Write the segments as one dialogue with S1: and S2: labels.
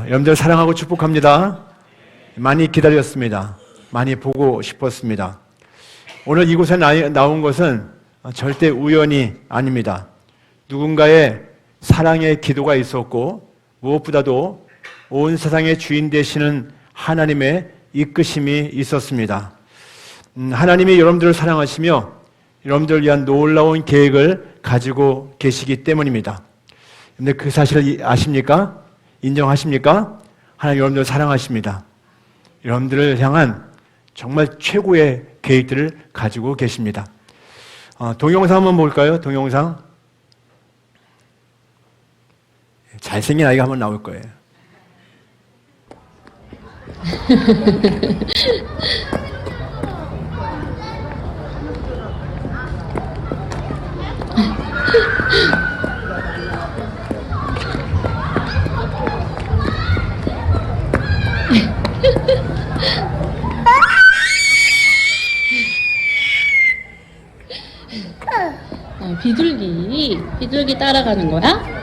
S1: 여러분들 사랑하고 축복합니다. 많이 기다렸습니다. 많이 보고 싶었습니다. 오늘 이곳에 나온 것은 절대 우연이 아닙니다. 누군가의 사랑의 기도가 있었고 무엇보다도 온 세상의 주인 되시는 하나님의 이끄심이 있었습니다. 하나님이 여러분들을 사랑하시며 여러분들을 위한 놀라운 계획을 가지고 계시기 때문입니다. 근데 그 사실을 아십니까? 인정하십니까? 하나님 여러분들을 사랑하십니다. 여러분들을 향한 정말 최고의 계획들을 가지고 계십니다. 동영상 한번 볼까요? 동영상. 잘생긴 아이가 한번 나올 거예요.
S2: 비둘기 따라가는 거야?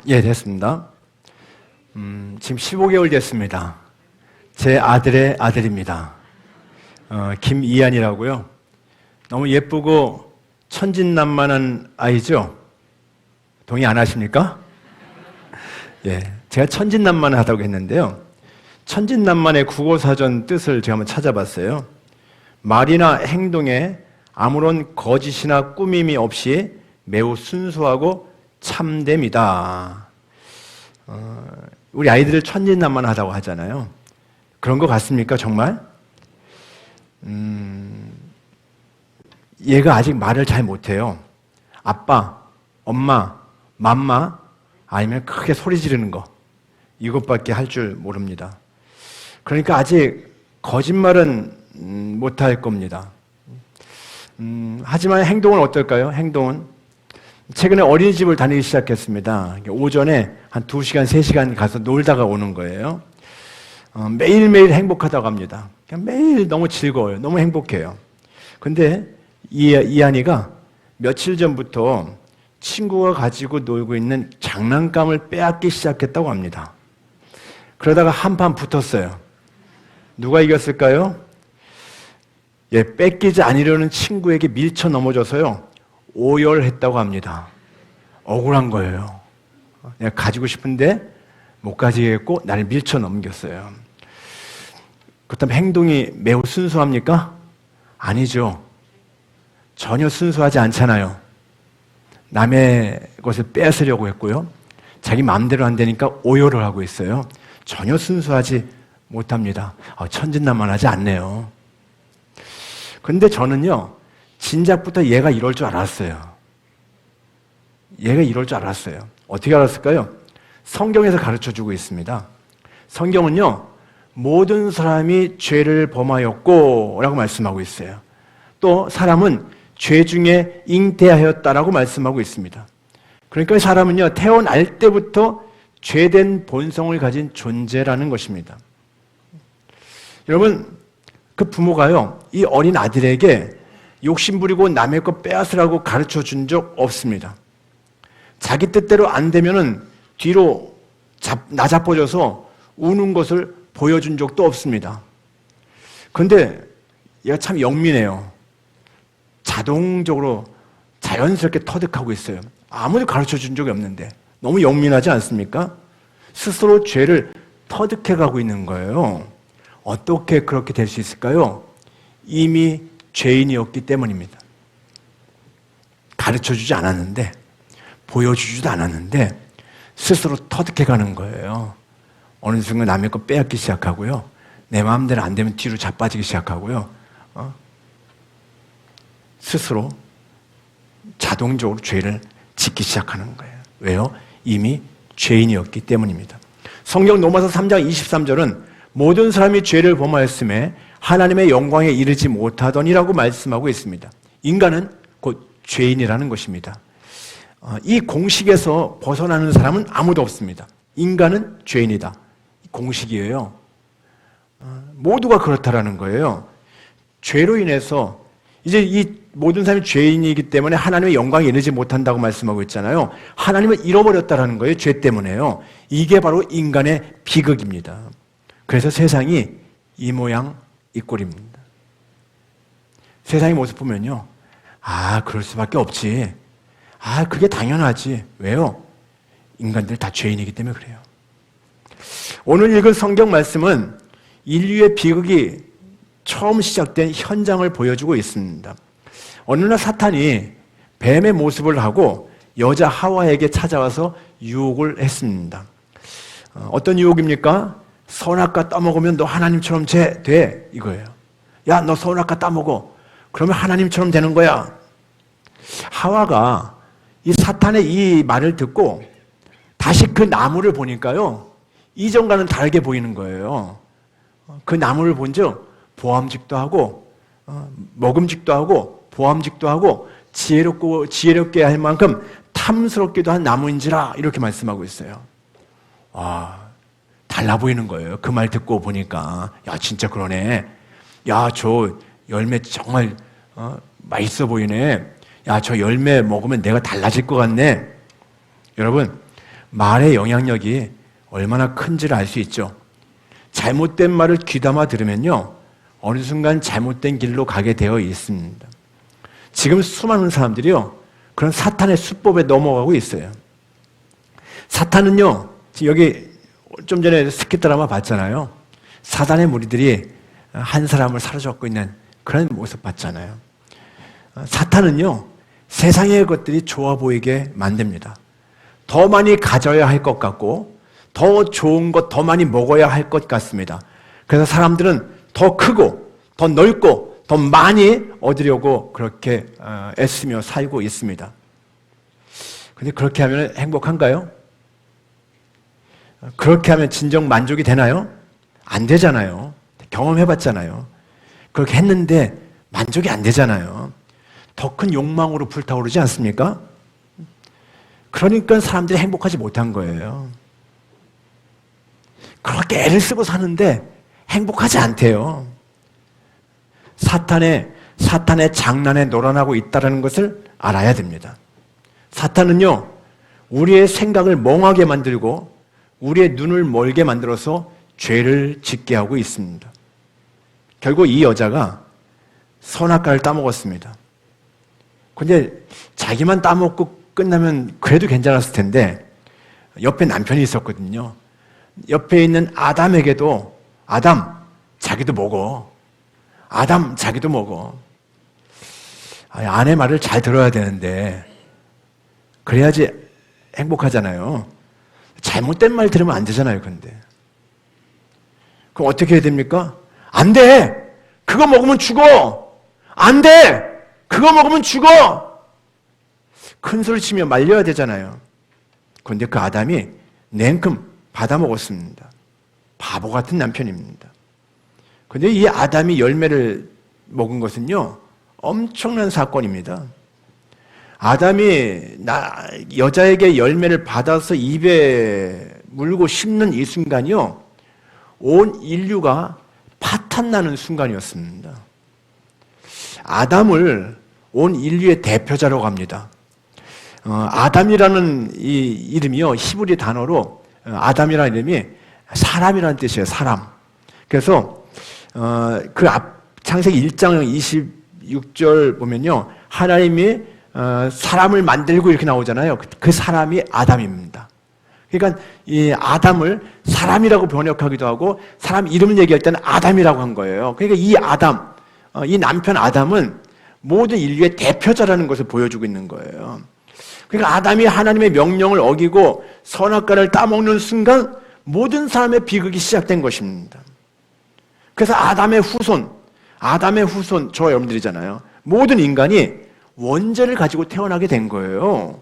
S1: 예, 됐습니다. 지금 15개월 됐습니다. 제 아들의 아들입니다. 김이한이라고요. 너무 예쁘고 천진난만한 아이죠? 동의 안 하십니까? 예, 제가 천진난만하다고 했는데요. 천진난만의 국어사전 뜻을 제가 한번 찾아봤어요. 말이나 행동에 아무런 거짓이나 꾸밈이 없이 매우 순수하고 참됨이다. 우리 아이들을 천진난만하다고 하잖아요. 그런 것 같습니까, 정말? 얘가 아직 말을 잘 못해요. 아빠, 엄마, 맘마, 아니면 크게 소리 지르는 거. 이것밖에 할 줄 모릅니다. 그러니까 아직 거짓말은 못할 겁니다. 하지만 행동은 어떨까요? 행동은 최근에 어린이집을 다니기 시작했습니다. 오전에 한 2시간, 3시간 가서 놀다가 오는 거예요. 매일매일 행복하다고 합니다. 그냥 매일 너무 즐거워요. 너무 행복해요. 근데 이한이가 며칠 전부터 친구가 가지고 놀고 있는 장난감을 빼앗기 시작했다고 합니다. 그러다가 한판 붙었어요. 누가 이겼을까요? 예, 뺏기지 않으려는 친구에게 밀쳐 넘어져서요, 오열했다고 합니다. 억울한 거예요. 내가 가지고 싶은데 못 가지겠고 나를 밀쳐 넘겼어요. 그렇다면 행동이 매우 순수합니까? 아니죠. 전혀 순수하지 않잖아요. 남의 것을 뺏으려고 했고요. 자기 마음대로 안 되니까 오열을 하고 있어요. 전혀 순수하지 못합니다. 천진난만하지 않네요. 근데 저는요, 진작부터 얘가 이럴 줄 알았어요. 얘가 이럴 줄 알았어요. 어떻게 알았을까요? 성경에서 가르쳐주고 있습니다. 성경은요, 모든 사람이 죄를 범하였고 라고 말씀하고 있어요. 또 사람은 죄 중에 잉태하였다라고 말씀하고 있습니다. 그러니까 사람은요, 태어날 때부터 죄된 본성을 가진 존재라는 것입니다. 여러분, 그 부모가요, 이 어린 아들에게 욕심부리고 남의 것 빼앗으라고 가르쳐 준 적 없습니다. 자기 뜻대로 안 되면은 뒤로 나자빠져서 우는 것을 보여준 적도 없습니다. 그런데 얘가 참 영민해요. 자동적으로 자연스럽게 터득하고 있어요. 아무도 가르쳐 준 적이 없는데 너무 영민하지 않습니까? 스스로 죄를 터득해 가고 있는 거예요. 어떻게 그렇게 될 수 있을까요? 이미 죄인이었기 때문입니다. 가르쳐주지 않았는데, 보여주지도 않았는데 스스로 터득해 가는 거예요. 어느 순간 남의 거 빼앗기 시작하고요. 내 마음대로 안 되면 뒤로 자빠지기 시작하고요. 스스로 자동적으로 죄를 짓기 시작하는 거예요. 왜요? 이미 죄인이었기 때문입니다. 성경 로마서 3장 23절은 모든 사람이 죄를 범하였음에 하나님의 영광에 이르지 못하더니라고 말씀하고 있습니다. 인간은 곧 죄인이라는 것입니다. 이 공식에서 벗어나는 사람은 아무도 없습니다. 인간은 죄인이다. 공식이에요. 모두가 그렇다라는 거예요. 죄로 인해서 이제 이 모든 사람이 죄인이기 때문에 하나님의 영광에 이르지 못한다고 말씀하고 있잖아요. 하나님을 잃어버렸다라는 거예요. 죄 때문에요. 이게 바로 인간의 비극입니다. 그래서 세상이 이 모양 이 꼴입니다. 세상의 모습 보면요. 그럴 수밖에 없지. 그게 당연하지. 왜요? 인간들 다 죄인이기 때문에 그래요. 오늘 읽은 성경 말씀은 인류의 비극이 처음 시작된 현장을 보여주고 있습니다. 어느 날 사탄이 뱀의 모습을 하고 여자 하와에게 찾아와서 유혹을 했습니다. 어떤 유혹입니까? 선악과 따먹으면 너 하나님처럼 돼 이거예요. 야, 너 선악과 따먹어. 그러면 하나님처럼 되는 거야. 하와가 이 사탄의 이 말을 듣고 다시 그 나무를 보니까요, 이전과는 다르게 보이는 거예요. 그 나무를 본즉 보암직도 하고 먹음직도 하고 보암직도 하고 지혜롭게 할 만큼 탐스럽기도 한 나무인지라 이렇게 말씀하고 있어요. 달라 보이는 거예요. 그 말 듣고 보니까 야, 진짜 그러네. 야, 저 열매 정말 맛있어 보이네. 야, 저 열매 먹으면 내가 달라질 것 같네. 여러분, 말의 영향력이 얼마나 큰지를 알 수 있죠. 잘못된 말을 귀담아 들으면요, 어느 순간 잘못된 길로 가게 되어 있습니다. 지금 수많은 사람들이요, 그런 사탄의 수법에 넘어가고 있어요. 사탄은요, 여기 좀 전에 스키 드라마 봤잖아요. 사단의 무리들이 한 사람을 사로잡고 있는 그런 모습 봤잖아요. 사탄은요, 세상의 것들이 좋아 보이게 만듭니다. 더 많이 가져야 할 것 같고 더 좋은 것 더 많이 먹어야 할 것 같습니다. 그래서 사람들은 더 크고 더 넓고 더 많이 얻으려고 그렇게 애쓰며 살고 있습니다. 근데 그렇게 하면 행복한가요? 그렇게 하면 진정 만족이 되나요? 안 되잖아요. 경험해봤잖아요. 그렇게 했는데 만족이 안 되잖아요. 더 큰 욕망으로 불타오르지 않습니까? 그러니까 사람들이 행복하지 못한 거예요. 그렇게 애를 쓰고 사는데 행복하지 않대요. 사탄의 장난에 놀아나고 있다는 것을 알아야 됩니다. 사탄은요, 우리의 생각을 멍하게 만들고 우리의 눈을 멀게 만들어서 죄를 짓게 하고 있습니다. 결국 이 여자가 선악과를 따먹었습니다. 근데 자기만 따먹고 끝나면 그래도 괜찮았을 텐데 옆에 남편이 있었거든요. 옆에 있는 아담에게도 아담, 자기도 먹어. 아담, 자기도 먹어. 아내 말을 잘 들어야 되는데 그래야지 행복하잖아요. 잘못된 말 들으면 안 되잖아요, 근데. 그럼 어떻게 해야 됩니까? 안 돼! 그거 먹으면 죽어! 안 돼! 그거 먹으면 죽어! 큰 소리 치며 말려야 되잖아요. 그런데 그 아담이 냉큼 받아먹었습니다. 바보 같은 남편입니다. 그런데 이 아담이 열매를 먹은 것은요, 엄청난 사건입니다. 아담이 여자에게 열매를 받아서 입에 물고 씹는 이 순간이요, 온 인류가 파탄나는 순간이었습니다. 아담을 온 인류의 대표자라고 합니다. 아담이라는 이 이름이요, 히브리 단어로 아담이라는 이름이 사람이라는 뜻이에요. 사람. 그래서 그 창세기 1장 26절 보면요, 하나님이 사람을 만들고 이렇게 나오잖아요. 그 사람이 아담입니다. 그러니까 이 아담을 사람이라고 번역하기도 하고 사람 이름을 얘기할 때는 아담이라고 한 거예요. 그러니까 이 아담, 이 남편 아담은 모든 인류의 대표자라는 것을 보여주고 있는 거예요. 그러니까 아담이 하나님의 명령을 어기고 선악과를 따먹는 순간 모든 사람의 비극이 시작된 것입니다. 그래서 아담의 후손, 저 여러분들이잖아요. 모든 인간이 원죄를 가지고 태어나게 된 거예요.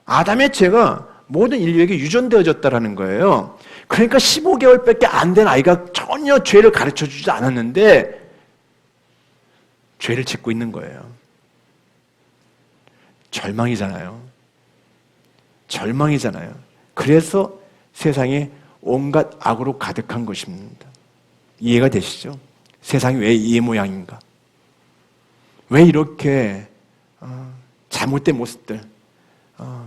S1: 아담의 죄가 모든 인류에게 유전되어졌다는 거예요. 그러니까 15개월밖에 안 된 아이가 전혀 죄를 가르쳐주지 않았는데 죄를 짓고 있는 거예요. 절망이잖아요. 그래서 세상에 온갖 악으로 가득한 것입니다. 이해가 되시죠? 세상이 왜 이 모양인가? 왜 이렇게 잘못된 모습들,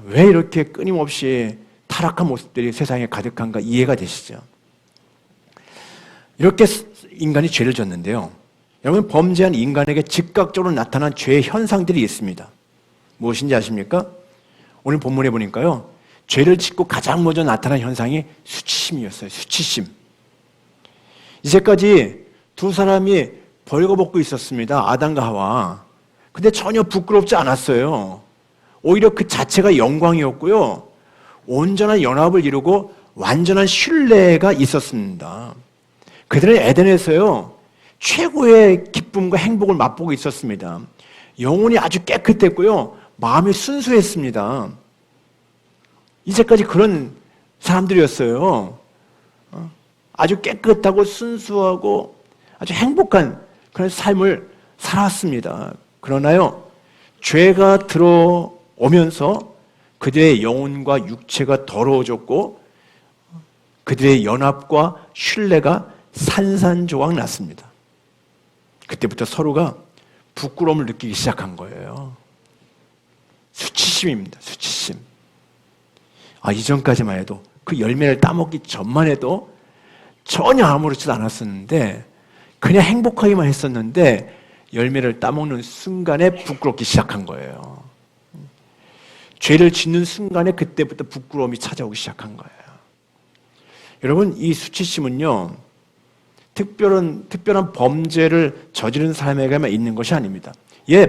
S1: 왜 이렇게 끊임없이 타락한 모습들이 세상에 가득한가 이해가 되시죠? 이렇게 인간이 죄를 졌는데요. 여러분, 범죄한 인간에게 즉각적으로 나타난 죄의 현상들이 있습니다. 무엇인지 아십니까? 오늘 본문에 보니까요, 죄를 짓고 가장 먼저 나타난 현상이 수치심이었어요. 수치심. 이제까지 두 사람이 벌거벗고 있었습니다. 아담과 하와. 근데 전혀 부끄럽지 않았어요. 오히려 그 자체가 영광이었고요. 온전한 연합을 이루고 완전한 신뢰가 있었습니다. 그들은 에덴에서요, 최고의 기쁨과 행복을 맛보고 있었습니다. 영혼이 아주 깨끗했고요. 마음이 순수했습니다. 이제까지 그런 사람들이었어요. 아주 깨끗하고 순수하고 아주 행복한 그런 삶을 살았습니다. 그러나요, 죄가 들어오면서 그들의 영혼과 육체가 더러워졌고 그들의 연합과 신뢰가 산산조각 났습니다. 그때부터 서로가 부끄러움을 느끼기 시작한 거예요. 수치심입니다. 수치심. 이전까지만 해도 그 열매를 따먹기 전만 해도 전혀 아무렇지도 않았었는데 그냥 행복하기만 했었는데 열매를 따먹는 순간에 부끄럽기 시작한 거예요. 죄를 짓는 순간에 그때부터 부끄러움이 찾아오기 시작한 거예요. 여러분, 이 수치심은요, 특별한 범죄를 저지른 사람에게만 있는 것이 아닙니다.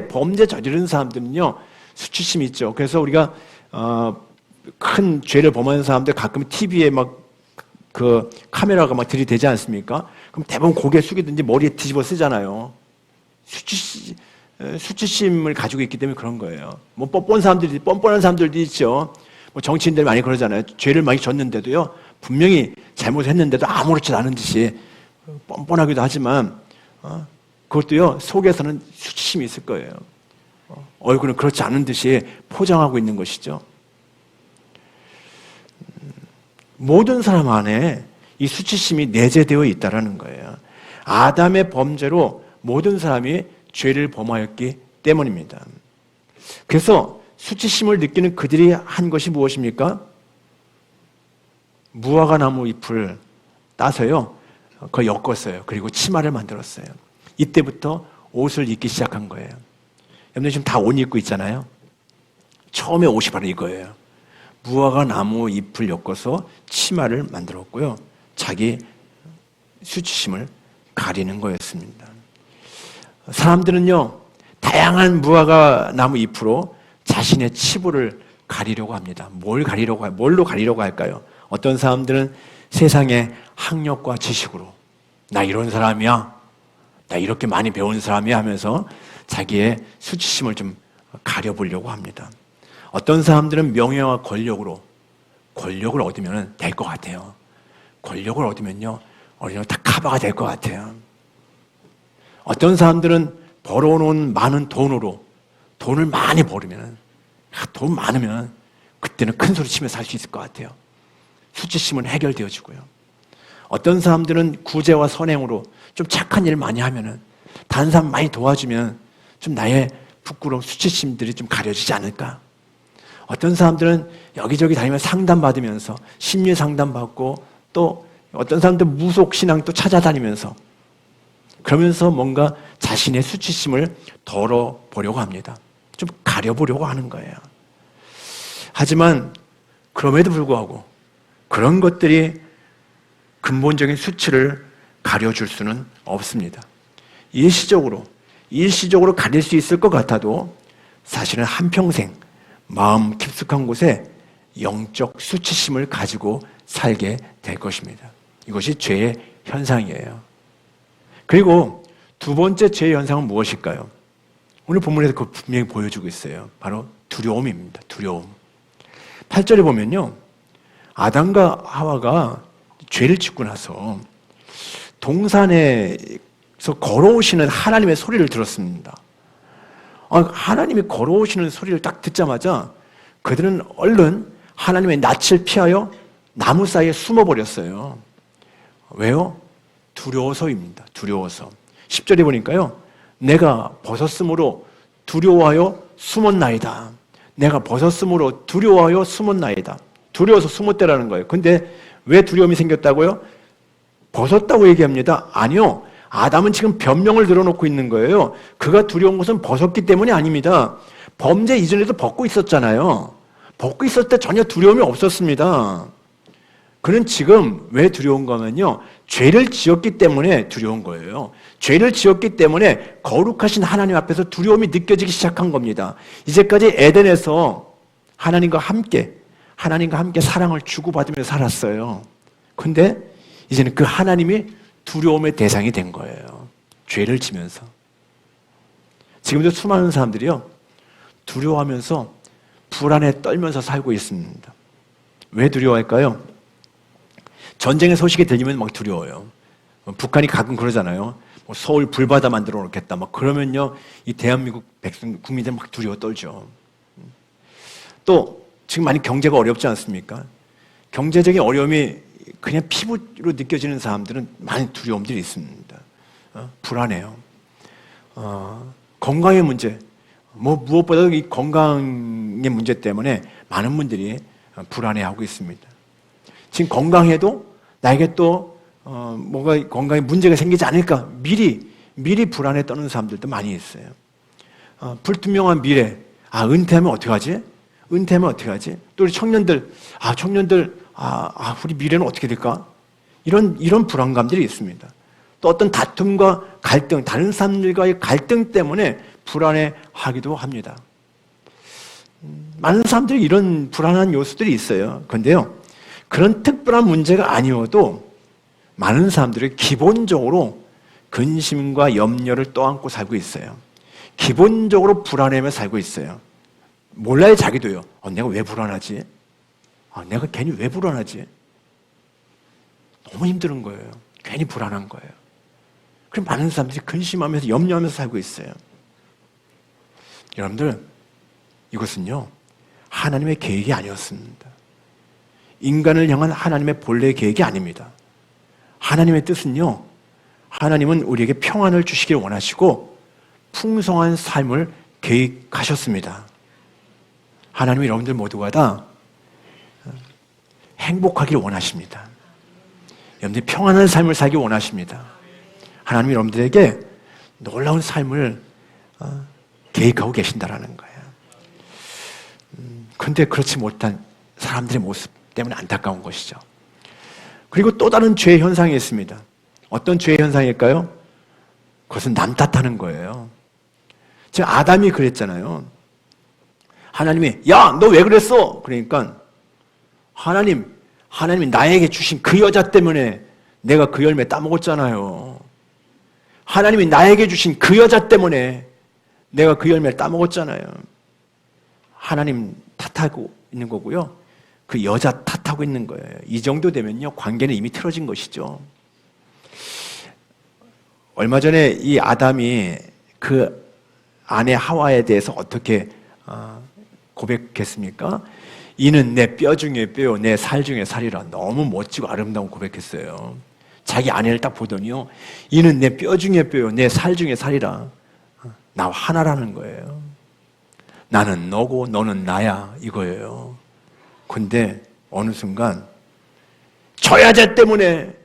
S1: 범죄 저지른 사람들은요, 수치심이 있죠. 그래서 우리가 큰 죄를 범하는 사람들 가끔 TV에 그 카메라가 들이대지 않습니까? 그럼 대부분 고개 숙이든지 머리에 뒤집어 쓰잖아요. 수치심을 가지고 있기 때문에 그런 거예요. 뻔뻔한 사람들도 있죠. 정치인들 많이 그러잖아요. 죄를 많이 졌는데도요, 분명히 잘못했는데도 아무렇지도 않은 듯이 뻔뻔하기도 하지만, 그것도요, 속에서는 수치심이 있을 거예요. 얼굴은 그렇지 않은 듯이 포장하고 있는 것이죠. 모든 사람 안에 이 수치심이 내재되어 있다는 거예요. 아담의 범죄로 모든 사람이 죄를 범하였기 때문입니다. 그래서 수치심을 느끼는 그들이 한 것이 무엇입니까? 무화과 나무 잎을 따서요, 그걸 엮었어요. 그리고 치마를 만들었어요. 이때부터 옷을 입기 시작한 거예요. 여러분들 지금 다 옷 입고 있잖아요. 처음에 옷이 바로 이거예요. 무화과 나무 잎을 엮어서 치마를 만들었고요. 자기 수치심을 가리는 거였습니다. 사람들은요, 다양한 무화과 나무 잎으로 자신의 치부를 가리려고 합니다. 뭘로 가리려고 할까요? 어떤 사람들은 세상의 학력과 지식으로, 나 이런 사람이야, 나 이렇게 많이 배운 사람이야 하면서 자기의 수치심을 좀 가려보려고 합니다. 어떤 사람들은 명예와 권력을 얻으면 될 것 같아요. 권력을 얻으면요, 어느 다 커버가 될 것 같아요. 어떤 사람들은 벌어놓은 많은 돈을 많이 벌으면, 돈 많으면 그때는 큰 소리 치면서 살 수 있을 것 같아요. 수치심은 해결되어지고요. 어떤 사람들은 구제와 선행으로 좀 착한 일 많이 하면은, 다른 사람 많이 도와주면 좀 나의 부끄러움, 수치심들이 좀 가려지지 않을까. 어떤 사람들은 여기저기 다니면서 상담받으면서 심리 상담받고, 또 어떤 사람들은 무속신앙 또 찾아다니면서, 그러면서 뭔가 자신의 수치심을 덜어보려고 합니다. 좀 가려보려고 하는 거예요. 하지만 그럼에도 불구하고 그런 것들이 근본적인 수치를 가려줄 수는 없습니다. 일시적으로 가릴 수 있을 것 같아도 사실은 한평생 마음 깊숙한 곳에 영적 수치심을 가지고 살게 될 것입니다. 이것이 죄의 현상이에요. 그리고 두 번째 죄의 현상은 무엇일까요? 오늘 본문에서 그 분명히 보여주고 있어요. 바로 두려움입니다. 두려움. 8절에 보면요, 아담과 하와가 죄를 짓고 나서 동산에서 걸어오시는 하나님의 소리를 들었습니다. 하나님이 걸어오시는 소리를 딱 듣자마자 그들은 얼른 하나님의 낯을 피하여 나무 사이에 숨어버렸어요. 왜요? 두려워서입니다. 두려워서. 10절에 보니까요, 내가 벗었으므로 두려워하여 숨었나이다. 내가 벗었으므로 두려워하여 숨었나이다. 두려워서 숨었다라는 거예요. 근데 왜 두려움이 생겼다고요? 벗었다고 얘기합니다. 아니요. 아담은 지금 변명을 들어놓고 있는 거예요. 그가 두려운 것은 벗었기 때문이 아닙니다. 범죄 이전에도 벗고 있었잖아요. 벗고 있을 때 전혀 두려움이 없었습니다. 그는 지금 왜 두려운 거면요, 죄를 지었기 때문에 두려운 거예요. 죄를 지었기 때문에 거룩하신 하나님 앞에서 두려움이 느껴지기 시작한 겁니다. 이제까지 에덴에서 하나님과 함께 사랑을 주고받으며 살았어요. 근데 이제는 그 하나님이 두려움의 대상이 된 거예요. 죄를 지면서. 지금도 수많은 사람들이요, 두려워하면서 불안에 떨면서 살고 있습니다. 왜 두려워할까요? 전쟁의 소식이 들리면 막 두려워요. 북한이 가끔 그러잖아요. 뭐 서울 불바다 만들어 놓겠다. 막 그러면요, 이 대한민국 백성, 국민들 막 두려워 떨죠. 또 지금 많이 경제가 어렵지 않습니까? 경제적인 어려움이 그냥 피부로 느껴지는 사람들은 많은 두려움들이 있습니다. 불안해요. 건강의 문제, 무엇보다도 이 건강의 문제 때문에 많은 분들이 불안해하고 있습니다. 지금 건강해도 나에게 또 뭔가 건강에 문제가 생기지 않을까 미리 불안에 떠는 사람들도 많이 있어요. 불투명한 미래, 은퇴하면 어떡하지? 은퇴하면 어떡하지? 또 우리 청년들, 우리 미래는 어떻게 될까? 이런 불안감들이 있습니다. 또 어떤 다툼과 갈등, 다른 사람들과의 갈등 때문에 불안해하기도 합니다. 많은 사람들이 이런 불안한 요소들이 있어요. 그런데요, 그런 특별한 문제가 아니어도 많은 사람들이 기본적으로 근심과 염려를 떠안고 살고 있어요. 기본적으로 불안해하며 살고 있어요. 몰라요, 자기도요. 내가 왜 불안하지? 내가 괜히 왜 불안하지? 너무 힘든 거예요. 괜히 불안한 거예요. 그럼 많은 사람들이 근심하면서 염려하면서 살고 있어요. 여러분들, 이것은요, 하나님의 계획이 아니었습니다. 인간을 향한 하나님의 본래 계획이 아닙니다. 하나님의 뜻은요, 하나님은 우리에게 평안을 주시길 원하시고 풍성한 삶을 계획하셨습니다. 하나님이 여러분들 모두가 다 행복하기를 원하십니다. 여러분들이 평안한 삶을 살기 원하십니다. 하나님이 여러분들에게 놀라운 삶을 계획하고 계신다라는 거예요. 그런데 그렇지 못한 사람들의 모습 때문에 안타까운 것이죠. 그리고 또 다른 죄의 현상이 있습니다. 어떤 죄의 현상일까요? 그것은 남 탓하는 거예요. 지금 아담이 그랬잖아요. 하나님이 야, 너 왜 그랬어? 그러니까 하나님이 나에게 주신 그 여자 때문에 내가 그 열매 따먹었잖아요. 하나님이 나에게 주신 그 여자 때문에 내가 그 열매를 따먹었잖아요. 하나님 탓하고 있는 거고요. 그 여자 탓하고 있는 거예요. 이 정도 되면요, 관계는 이미 틀어진 것이죠. 얼마 전에 이 아담이 그 아내 하와에 대해서 어떻게 고백했습니까? 이는 내 뼈 중에 뼈요, 내 살 중에 살이라. 너무 멋지고 아름다운 고백했어요. 자기 아내를 딱 보더니요, 이는 내 뼈 중에 뼈요, 내 살 중에 살이라. 나와 하나라는 거예요. 나는 너고 너는 나야, 이거예요. 근데 어느 순간 저 여자 때문에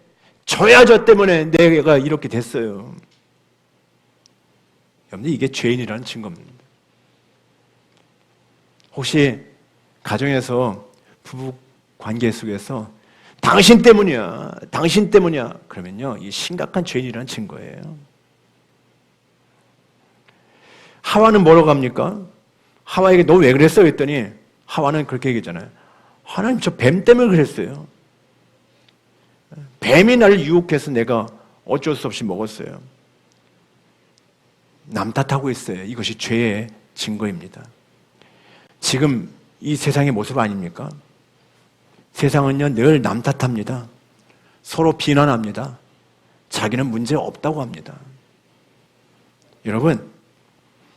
S1: 내가 이렇게 됐어요. 여러분, 이게 죄인이라는 증거입니다. 혹시 가정에서 부부 관계 속에서 당신 때문이야 그러면요, 이 심각한 죄인이라는 증거예요. 하와는 뭐라고 합니까? 하와에게 너 왜 그랬어? 그랬더니 하와는 그렇게 얘기했잖아요. 하나님, 저 뱀 때문에 그랬어요. 뱀이 나를 유혹해서 내가 어쩔 수 없이 먹었어요. 남 탓하고 있어요. 이것이 죄의 증거입니다. 지금 이 세상의 모습 아닙니까? 세상은요, 늘 남 탓합니다. 서로 비난합니다. 자기는 문제 없다고 합니다. 여러분,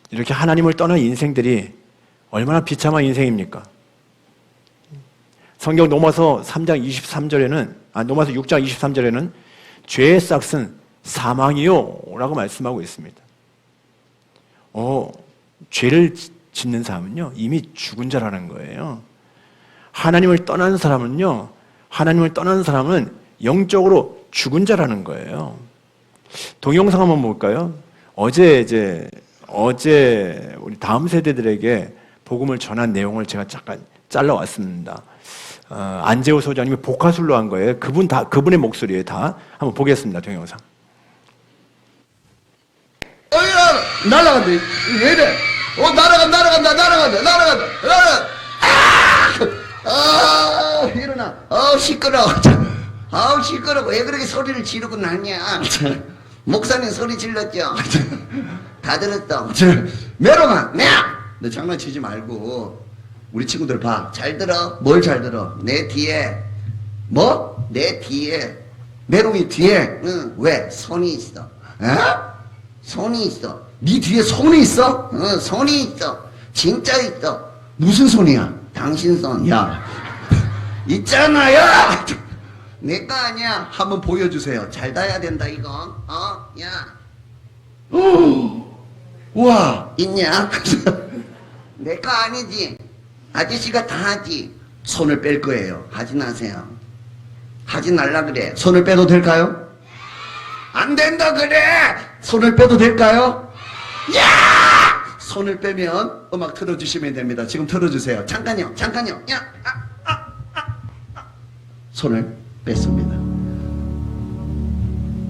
S1: 이렇게 하나님을 떠난 인생들이 얼마나 비참한 인생입니까? 성경 로마서 3장 23절에는, 로마서 6장 23절에는 죄의 싹은 사망이요 라고 말씀하고 있습니다. 죄를 짓는 사람은요, 이미 죽은 자라는 거예요. 하나님을 떠난 사람은요, 하나님을 떠난 사람은 영적으로 죽은 자라는 거예요. 동영상 한번 볼까요? 어제 우리 다음 세대들에게 복음을 전한 내용을 제가 잠깐 잘라왔습니다. 안재호 소장님이 복화술로 한 거예요. 그분의 목소리에 다 한번 보겠습니다. 동영상.
S2: 날아간다. 왜 이래? 날아간다. 일어나. 시끄러워. 시끄러워. 왜 그렇게 소리를 지르고 나냐? 목사님 소리 질렀죠? 다 들었어. 메롱아, 너 장난치지 말고 우리 친구들 봐. 잘 들어. 뭘 잘 들어? 내 뒤에 뭐? 내 뒤에 메롱이 뒤에. 응. 왜? 손이 있어. 손이 있어. 네 뒤에 손이 있어? 응, 손이 있어. 진짜 있어. 무슨 손이야? 당신 손. 야, 있잖아, 야. 내가 아니야. 한번 보여주세요. 잘 닿아야 된다 이거. 야. 우와, 있냐? 내가 아니지. 아저씨가 다 하지. 손을 뺄 거예요. 하지 마세요. 하지 말라 그래. 손을 빼도 될까요? 안 된다 그래. 손을 빼도 될까요? 야! 손을 빼면 음악 틀어주시면 됩니다. 지금 틀어주세요. 잠깐요. 야, 손을 뺐습니다.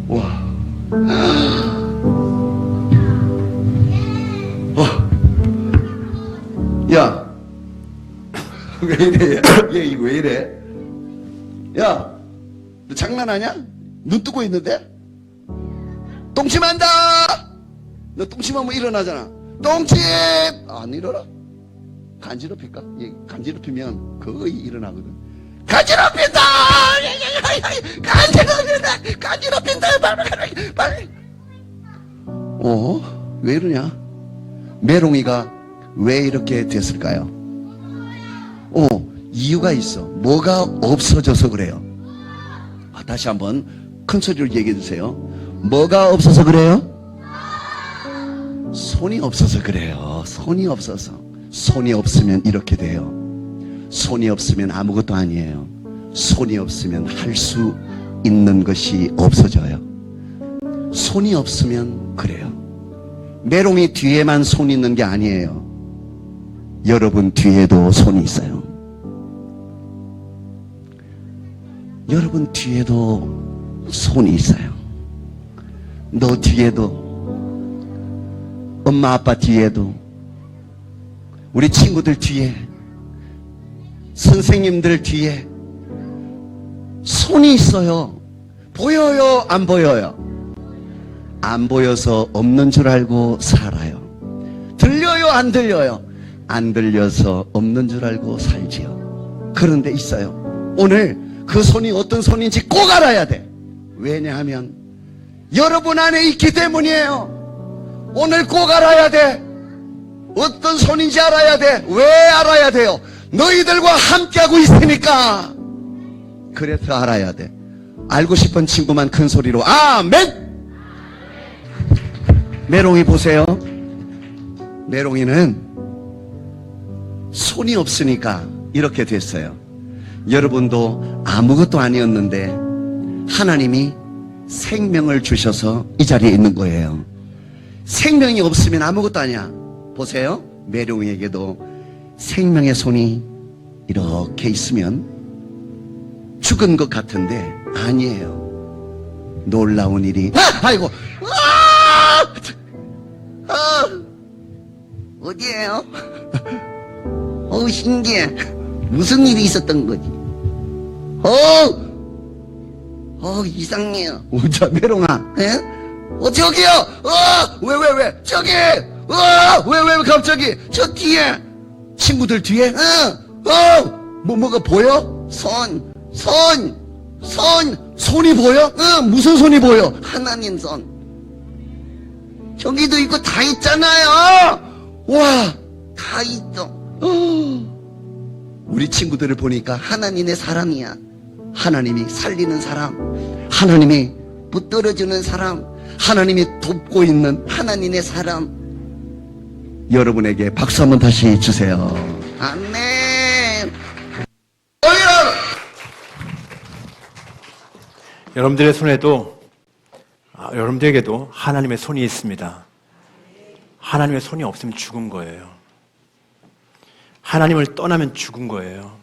S2: 와. 야, 왜 이래? 얘 이거 왜 이래? 야, 너 장난하냐? 눈 뜨고 있는데? 똥침한다! 너 똥침하면 일어나잖아. 똥침! 안 일어나? 간지럽힐까? 얘 간지럽히면 거의 일어나거든. 간지럽힌다! 간지럽힌다! 빨리! 왜 이러냐? 메롱이가 왜 이렇게 됐을까요? 이유가 있어. 뭐가 없어져서 그래요? 다시 한번 큰 소리로 얘기해 주세요. 뭐가 없어서 그래요? 손이 없어서 그래요. 손이 없어서. 손이 없으면 이렇게 돼요. 손이 없으면 아무것도 아니에요. 손이 없으면 할 수 있는 것이 없어져요. 손이 없으면 그래요. 메롱이 뒤에만 손이 있는 게 아니에요. 여러분 뒤에도 손이 있어요. 여러분 뒤에도 손이 있어요. 너 뒤에도, 엄마 아빠 뒤에도, 우리 친구들 뒤에, 선생님들 뒤에 손이 있어요. 보여요? 안 보여요? 안 보여서 없는 줄 알고 살아요. 들려요? 안 들려요? 안 들려서 없는 줄 알고 살지요. 그런데 있어요. 오늘 그 손이 어떤 손인지 꼭 알아야 돼. 왜냐하면 여러분 안에 있기 때문이에요. 오늘 꼭 알아야 돼. 어떤 손인지 알아야 돼. 왜 알아야 돼요? 너희들과 함께하고 있으니까. 그래서 알아야 돼. 알고 싶은 친구만 큰 소리로 아멘! 메롱이 보세요. 메롱이는 손이 없으니까 이렇게 됐어요. 여러분도 아무것도 아니었는데 하나님이 생명을 주셔서 이 자리에 있는 거예요. 생명이 없으면 아무것도 아니야. 보세요. 메롱이에게도 생명의 손이 이렇게 있으면 죽은 것 같은데 아니에요. 놀라운 일이. 아이고. 어디에요? 신기해. 무슨 일이 있었던 거지? 이상해요. 자, 메롱아. 저기요! 왜? 저기! 왜 갑자기? 저 뒤에! 친구들 뒤에? 뭐가 보여? 손이 보여? 무슨 손이 보여? 하나님 손. 저기도 있고 다 있잖아요! 와! 다 있어. 우리 친구들을 보니까 하나님의 사람이야. 하나님이 살리는 사람, 하나님이 붙들어주는 사람, 하나님이 돕고 있는 하나님의 사람. 여러분에게 박수 한번 다시 주세요. 아멘.
S1: 여러분들의 손에도 여러분들에게도 하나님의 손이 있습니다. 하나님의 손이 없으면 죽은 거예요. 하나님을 떠나면 죽은 거예요.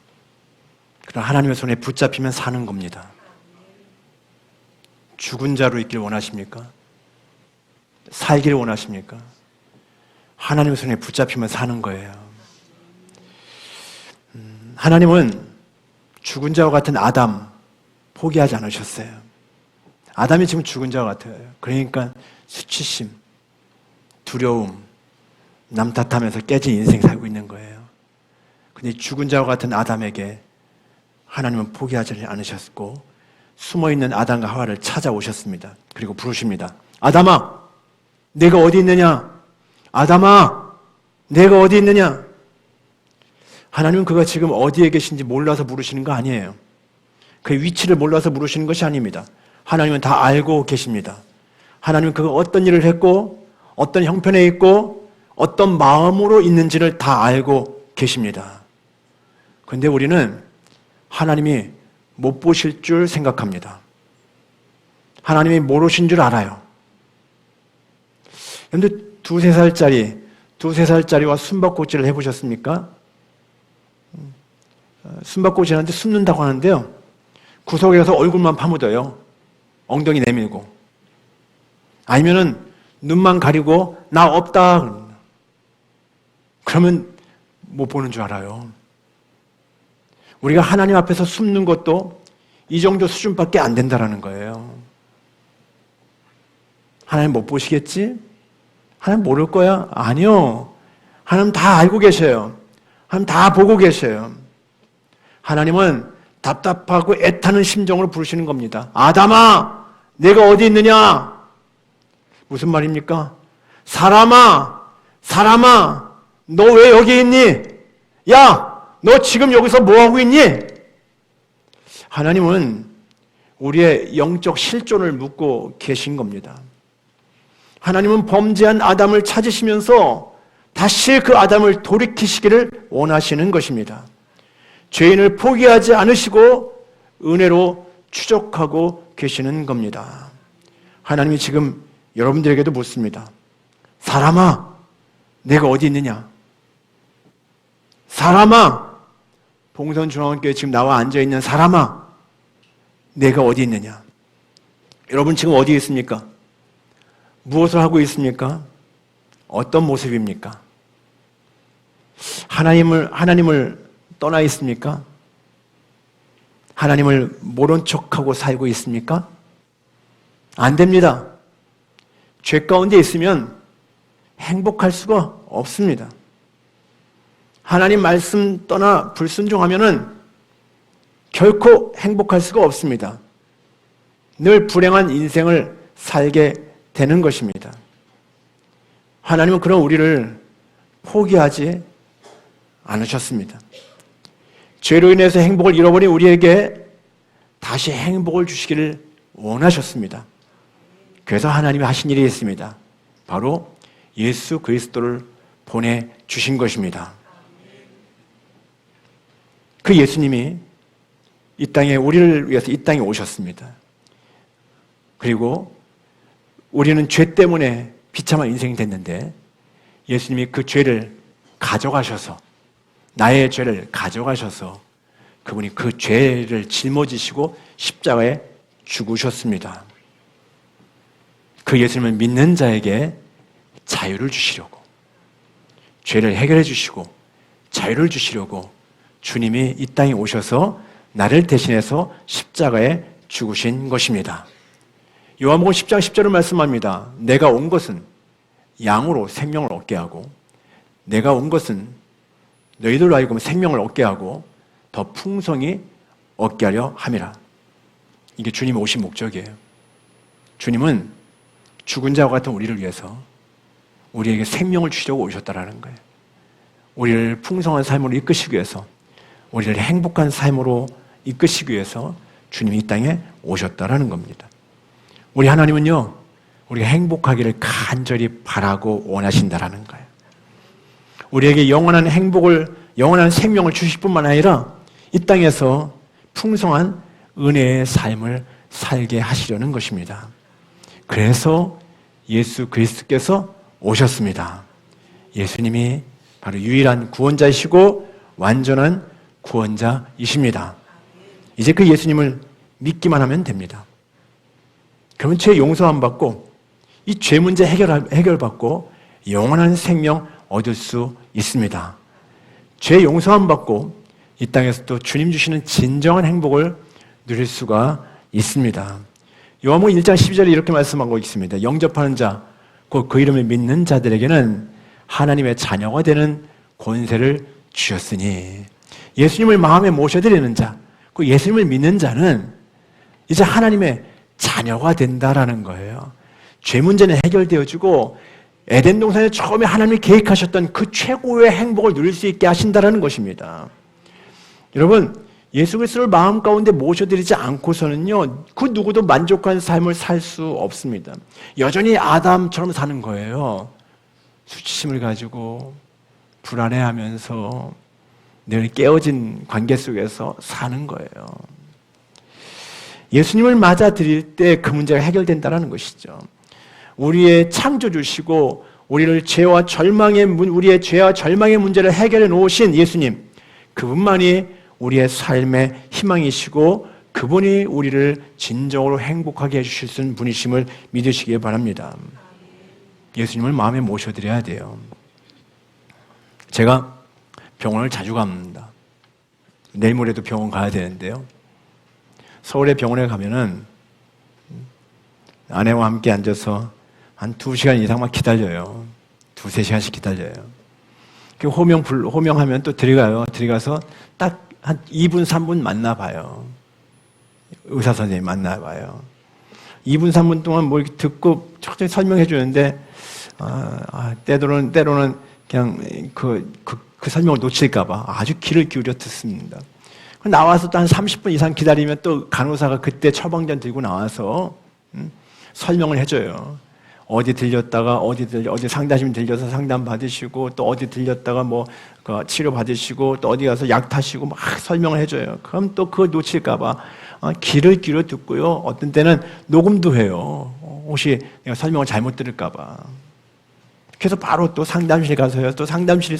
S1: 그러나 하나님의 손에 붙잡히면 사는 겁니다. 죽은 자로 있길 원하십니까? 살기를 원하십니까? 하나님의 손에 붙잡히면 사는 거예요. 하나님은 죽은 자와 같은 아담 포기하지 않으셨어요. 아담이 지금 죽은 자와 같아요. 그러니까 수치심, 두려움, 남 탓하면서 깨진 인생 살고 있는 거예요. 근데 죽은 자와 같은 아담에게 하나님은 포기하지 않으셨고 숨어있는 아담과 하와를 찾아오셨습니다. 그리고 부르십니다. 아담아, 내가 어디 있느냐? 아담아, 내가 어디 있느냐? 하나님은 그가 지금 어디에 계신지 몰라서 부르시는 거 아니에요. 그의 위치를 몰라서 부르시는 것이 아닙니다. 하나님은 다 알고 계십니다. 하나님은 그가 어떤 일을 했고 어떤 형편에 있고 어떤 마음으로 있는지를 다 알고 계십니다. 그런데 우리는 하나님이 못 보실 줄 생각합니다. 하나님이 모르신 줄 알아요. 그런데 두세 살짜리와 숨바꼭질을 해보셨습니까? 숨바꼭질하는데 숨는다고 하는데요. 구석에 가서 얼굴만 파묻어요. 엉덩이 내밀고. 아니면은 눈만 가리고 나 없다. 그러면 못 보는 줄 알아요. 우리가 하나님 앞에서 숨는 것도 이 정도 수준밖에 안 된다라는 거예요. 하나님 못 보시겠지? 하나님 모를 거야? 아니요. 하나님 다 알고 계셔요. 하나님 다 보고 계셔요. 하나님은 답답하고 애타는 심정으로 부르시는 겁니다. 아담아, 내가 어디 있느냐? 무슨 말입니까? 사람아, 너 왜 여기 있니? 야, 너 지금 여기서 뭐 하고 있니? 하나님은 우리의 영적 실존을 묻고 계신 겁니다. 하나님은 범죄한 아담을 찾으시면서 다시 그 아담을 돌이키시기를 원하시는 것입니다. 죄인을 포기하지 않으시고 은혜로 추적하고 계시는 겁니다. 하나님이 지금 여러분들에게도 묻습니다. 사람아, 내가 어디 있느냐? 사람아, 봉선중앙교회 지금 나와 앉아있는 사람아, 내가 어디 있느냐? 여러분 지금 어디에 있습니까? 무엇을 하고 있습니까? 어떤 모습입니까? 하나님을 떠나 있습니까? 하나님을 모른 척하고 살고 있습니까? 안 됩니다. 죄 가운데 있으면 행복할 수가 없습니다. 하나님 말씀 떠나 불순종하면은 결코 행복할 수가 없습니다. 늘 불행한 인생을 살게 되는 것입니다. 하나님은 그런 우리를 포기하지 않으셨습니다. 죄로 인해서 행복을 잃어버린 우리에게 다시 행복을 주시기를 원하셨습니다. 그래서 하나님이 하신 일이 있습니다. 바로 예수 그리스도를 보내주신 것입니다. 그 예수님이 이 땅에 우리를 위해서 이 땅에 오셨습니다. 그리고 우리는 죄 때문에 비참한 인생이 됐는데 예수님이 그 죄를 가져가셔서 나의 죄를 가져가셔서 그분이 그 죄를 짊어지시고 십자가에 죽으셨습니다. 그 예수님을 믿는 자에게 자유를 주시려고 죄를 해결해 주시고 자유를 주시려고 주님이 이 땅에 오셔서 나를 대신해서 십자가에 죽으신 것입니다. 요한복음 10장 10절을 말씀합니다. 내가 온 것은 양으로 생명을 얻게 하고 내가 온 것은 너희들로 하여금 생명을 얻게 하고 더 풍성히 얻게 하려 함이라. 이게 주님이 오신 목적이에요. 주님은 죽은 자와 같은 우리를 위해서 우리에게 생명을 주시려고 오셨다라는 거예요. 우리를 풍성한 삶으로 이끄시기 위해서 우리를 행복한 삶으로 이끄시기 위해서 주님이 이 땅에 오셨다라는 겁니다. 우리 하나님은요, 우리가 행복하기를 간절히 바라고 원하신다라는 거예요. 우리에게 영원한 행복을, 영원한 생명을 주실 뿐만 아니라 이 땅에서 풍성한 은혜의 삶을 살게 하시려는 것입니다. 그래서 예수 그리스도께서 오셨습니다. 예수님이 바로 유일한 구원자이시고 완전한 구원자이십니다. 이제 그 예수님을 믿기만 하면 됩니다. 그러면 죄 용서함 받고 이 죄 문제 해결받고 영원한 생명 얻을 수 있습니다. 죄 용서함 받고 이 땅에서 또 주님 주시는 진정한 행복을 누릴 수가 있습니다. 요한복음 1장 12절에 이렇게 말씀하고 있습니다. 영접하는 자, 곧 그 이름을 믿는 자들에게는 하나님의 자녀가 되는 권세를 주셨으니, 예수님을 마음에 모셔드리는 자, 그 예수님을 믿는 자는 이제 하나님의 자녀가 된다라는 거예요. 죄 문제는 해결되어지고 에덴 동산에 처음에 하나님이 계획하셨던 그 최고의 행복을 누릴 수 있게 하신다라는 것입니다. 여러분, 예수 그리스도를 마음 가운데 모셔드리지 않고서는요, 그 누구도 만족한 삶을 살 수 없습니다. 여전히 아담처럼 사는 거예요. 수치심을 가지고 불안해하면서 늘 깨어진 관계 속에서 사는 거예요. 예수님을 맞아들일 때 그 문제가 해결된다는 것이죠. 우리의 창조주시고 우리의 죄와 절망의 문제를 해결해 놓으신 예수님, 그분만이 우리의 삶의 희망이시고 그분이 우리를 진정으로 행복하게 해주실 수 있는 분이심을 믿으시기 바랍니다. 예수님을 마음에 모셔드려야 돼요. 제가 병원을 자주 갑니다. 내일 모레도 병원 가야 되는데요. 서울의 병원에 가면은 아내와 함께 앉아서 한 2시간 이상만 기다려요. 2-3시간씩 기다려요. 그 호명하면 또 들어가요. 들어가서 딱 한 2분, 3분 만나봐요. 의사 선생님 만나봐요. 2분, 3분 동안 뭘 듣고 천천히 설명해 주는데, 때로는 그냥 그 설명을 놓칠까봐 아주 귀를 기울여 듣습니다. 나와서 또 한 30분 이상 기다리면 또 간호사가 그때 처방전 들고 나와서 설명을 해줘요. 어디 들렸다가 어디 상담실 들려서 상담 받으시고, 또 어디 들렸다가 치료 받으시고, 또 어디 가서 약 타시고 막 설명을 해줘요. 그럼 또 그거 놓칠까봐 귀를 기울여 듣고요. 어떤 때는 녹음도 해요. 혹시 내가 설명을 잘못 들을까봐. 그래서 바로 또 상담실 가서요. 또 상담실에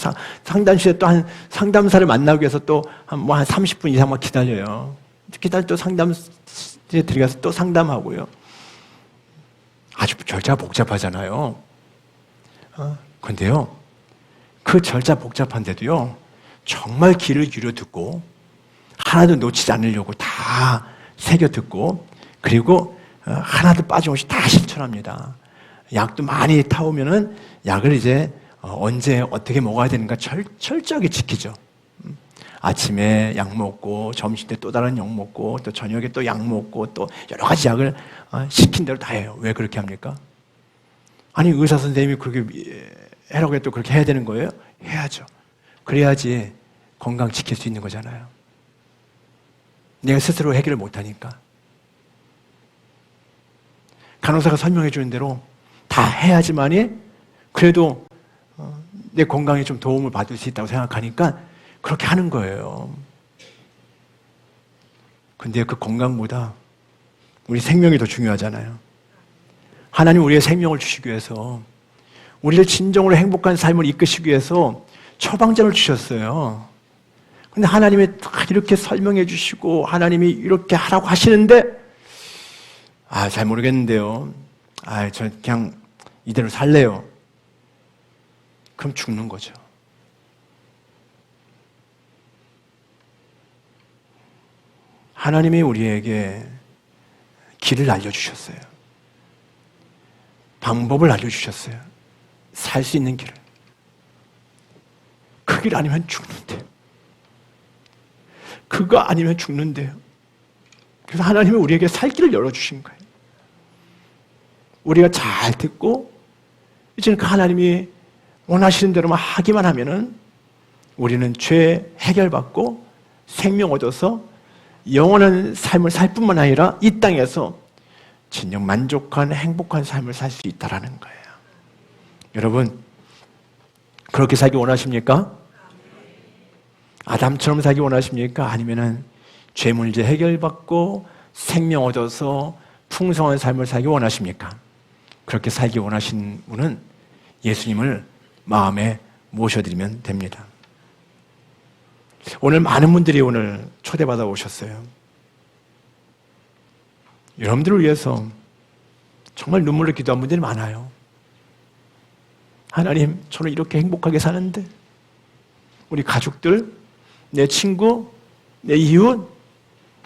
S1: 또 한 상담사를 만나기 위해서 또 한 30분 이상만 기다려요. 기다려 또 상담실에 들어가서 또 상담하고요. 아주 절차 복잡하잖아요. 근데요, 그 절차 복잡한데도요, 정말 귀를 기울여 듣고 하나도 놓치지 않으려고 다 새겨 듣고, 그리고 하나도 빠짐없이 다 실천합니다. 약도 많이 타오면은 약을 이제 언제 어떻게 먹어야 되는가 철저하게 지키죠. 아침에 약 먹고, 점심 때 또 다른 약 먹고, 또 저녁에 또 약 먹고, 또 여러 가지 약을 시킨 대로 다 해요. 왜 그렇게 합니까? 아니, 의사 선생님이 그렇게 해라고 해도 그렇게 해야 되는 거예요? 해야죠. 그래야지 건강 지킬 수 있는 거잖아요. 내가 스스로 해결을 못하니까. 간호사가 설명해 주는 대로 다 해야지만이 그래도 내 건강에 좀 도움을 받을 수 있다고 생각하니까 그렇게 하는 거예요. 근데 그 건강보다 우리 생명이 더 중요하잖아요. 하나님 우리의 생명을 주시기 위해서, 우리를 진정으로 행복한 삶을 이끄시기 위해서 처방전을 주셨어요. 근데 하나님이 다 이렇게 설명해 주시고 하나님이 이렇게 하라고 하시는데, 잘 모르겠는데요. 저 그냥 이대로 살래요. 그럼 죽는 거죠. 하나님이 우리에게 길을 알려주셨어요. 방법을 알려주셨어요. 살 수 있는 길을. 그 길 아니면 죽는데. 그거 아니면 죽는데요. 그래서 하나님은 우리에게 살 길을 열어주신 거예요. 우리가 잘 듣고 이제는 그 하나님이 원하시는 대로만 하기만 하면은 우리는 죄 해결받고 생명 얻어서 영원한 삶을 살 뿐만 아니라 이 땅에서 진정 만족한 행복한 삶을 살 수 있다라는 거예요. 여러분, 그렇게 살기 원하십니까? 아담처럼 살기 원하십니까? 아니면은 죄 문제 해결받고 생명 얻어서 풍성한 삶을 살기 원하십니까? 그렇게 살기 원하신 분은 예수님을 마음에 모셔드리면 됩니다. 오늘 많은 분들이 오늘 초대받아 오셨어요. 여러분들을 위해서 정말 눈물로 기도한 분들이 많아요. 하나님, 저는 이렇게 행복하게 사는데 우리 가족들, 내 친구, 내 이웃,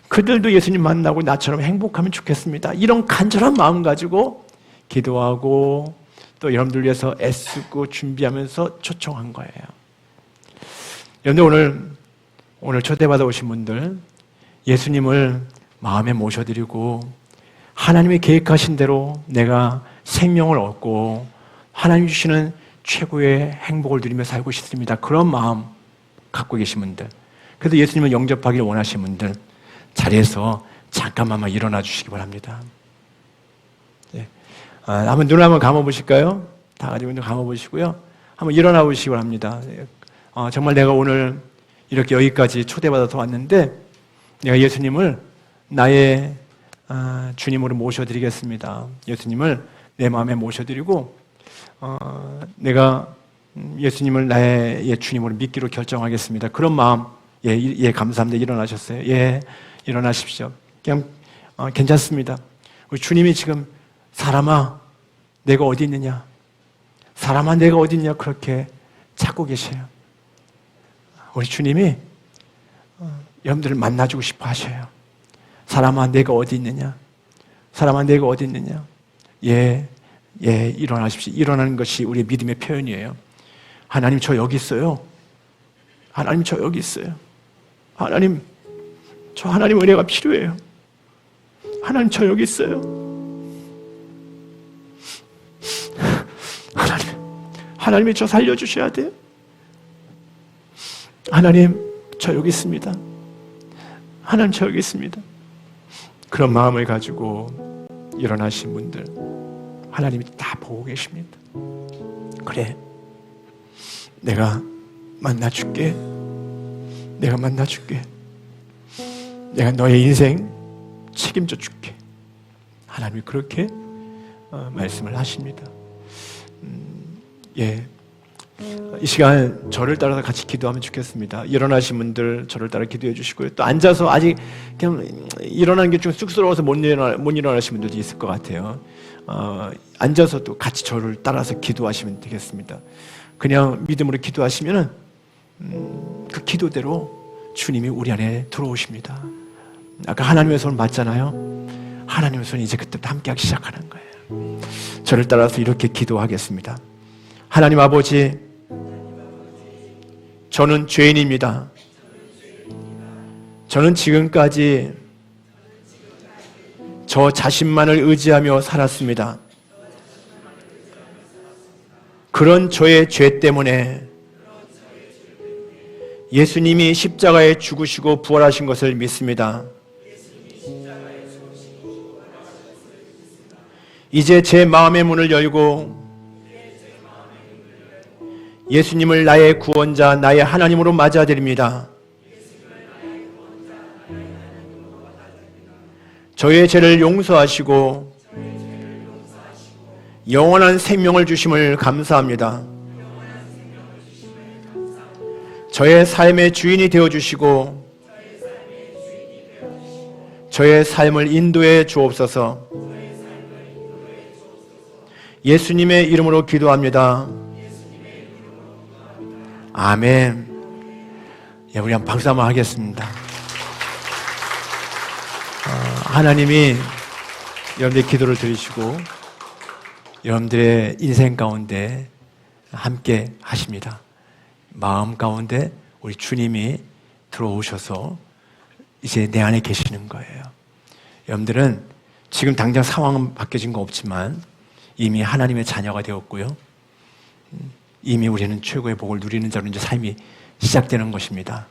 S1: 그들도 예수님 만나고 나처럼 행복하면 좋겠습니다. 이런 간절한 마음 가지고 기도하고 또 여러분들 위해서 애쓰고 준비하면서 초청한 거예요. 여러분들 오늘 초대받아 오신 분들 예수님을 마음에 모셔드리고 하나님이 계획하신 대로 내가 생명을 얻고 하나님 주시는 최고의 행복을 누리며 살고 싶습니다. 그런 마음 갖고 계신 분들, 그래서 예수님을 영접하기를 원하시는 분들 자리에서 잠깐만 일어나 주시기 바랍니다. 네. 한번 눈을 한번 감아보실까요? 다 같이 눈 감아보시고요. 한번 일어나 보시기 바랍니다. 정말 내가 오늘 이렇게 여기까지 초대받아서 왔는데 내가 예수님을 나의 주님으로 모셔드리겠습니다. 예수님을 내 마음에 모셔드리고 내가 예수님을 나의 주님으로 믿기로 결정하겠습니다. 그런 마음, 예, 감사합니다. 일어나셨어요. 예, 일어나십시오. 그냥 괜찮습니다. 우리 주님이 지금 사람아, 내가 어디 있느냐? 사람아, 내가 어디 있냐? 그렇게 찾고 계세요. 우리 주님이 여러분들을 만나주고 싶어 하셔요. 사람아, 내가 어디 있느냐? 사람아, 내가 어디 있느냐? 예, 일어나십시오. 일어나는 것이 우리의 믿음의 표현이에요. 하나님, 저 여기 있어요. 하나님, 저 여기 있어요. 하나님, 저 하나님 은혜가 필요해요. 하나님, 저 여기 있어요. 하나님이 저 살려주셔야 돼요. 하나님, 저 여기 있습니다. 하나님, 저 여기 있습니다. 그런 마음을 가지고 일어나신 분들 하나님이 다 보고 계십니다. 그래, 내가 만나줄게. 내가 만나줄게. 내가 너의 인생 책임져 줄게. 하나님이 그렇게 말씀을 하십니다. 예, 이 시간 저를 따라서 같이 기도하면 좋겠습니다. 일어나신 분들 저를 따라 기도해 주시고요. 또 앉아서 아직 그냥 일어나는 게 좀 쑥스러워서 못 일어나신 분들도 있을 것 같아요. 앉아서 또 같이 저를 따라서 기도하시면 되겠습니다. 그냥 믿음으로 기도하시면은 그 기도대로 주님이 우리 안에 들어오십니다. 아까 하나님의 손을 맞잖아요. 하나님의 손이 이제 그때부터 함께하기 시작하는 거예요. 저를 따라서 이렇게 기도하겠습니다. 하나님 아버지, 저는 죄인입니다. 저는 지금까지 저 자신만을 의지하며 살았습니다. 그런 저의 죄 때문에 예수님이 십자가에 죽으시고 부활하신 것을 믿습니다. 이제 제 마음의 문을 열고 예수님을 나의 구원자, 나의 하나님으로 맞아들입니다. 저의 죄를 용서하시고 영원한 생명을 주심을 감사합니다. 저의 삶의 주인이 되어주시고 저의 삶을 인도해 주옵소서. 예수님의 이름으로 기도합니다. 아멘. 예, 우리 한번 박수 한번 하겠습니다. 하나님이 여러분들의 기도를 들으시고 여러분들의 인생 가운데 함께 하십니다. 마음 가운데 우리 주님이 들어오셔서 이제 내 안에 계시는 거예요. 여러분들은 지금 당장 상황은 바뀌어진 거 없지만 이미 하나님의 자녀가 되었고요. 이미 우리는 최고의 복을 누리는 자로 이제 삶이 시작되는 것입니다.